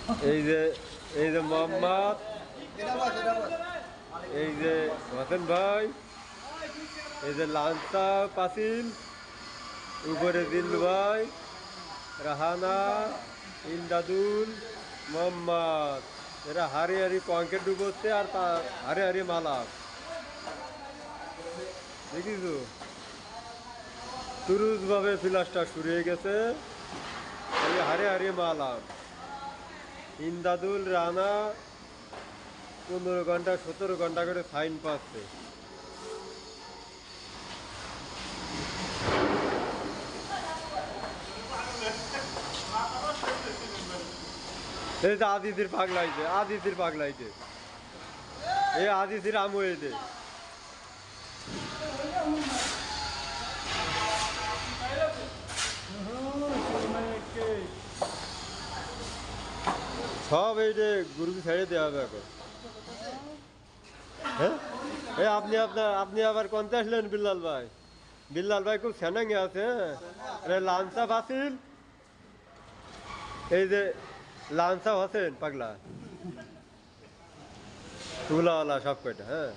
এই যে এই যে মোহাম্মদ, এই যে হোসেন ভাই, এই যে লাঞ্চা পাসিল, উপরে দিল্লু ভাই, রাহানা, ইমদাদুল, মোহাম্মদ, এরা হারি হারি কংক্রিট ডুবোচ্ছে আর হারি হারি মালা দেখিস তুরুজ ভাবে প্লাস্টার শুরু হয়ে গেছে। হারে হারে মালা ইমদাদুল, রানা 15 ঘন্টা 17 ঘন্টা করে ফাইন পাচ্ছে। এই যে আদিতির পাগলাইছে, আদিতির পাগলাইছে, এই আদিতির আমু এতে সব এই যে গ্রুপে ছেড়ে দেওয়া হবে এখন। হ্যাঁ এই আপনি আবার কোনতে আসলেন বিল্লাল ভাই? বিল্লাল ভাই খুব সেনাঙ্গে আছে। হ্যাঁ লাঞ্চা বাসিল, এই যে লাঞ্চা হোসেন পাগলা তুলাওয়ালা সব কয়টা। হ্যাঁ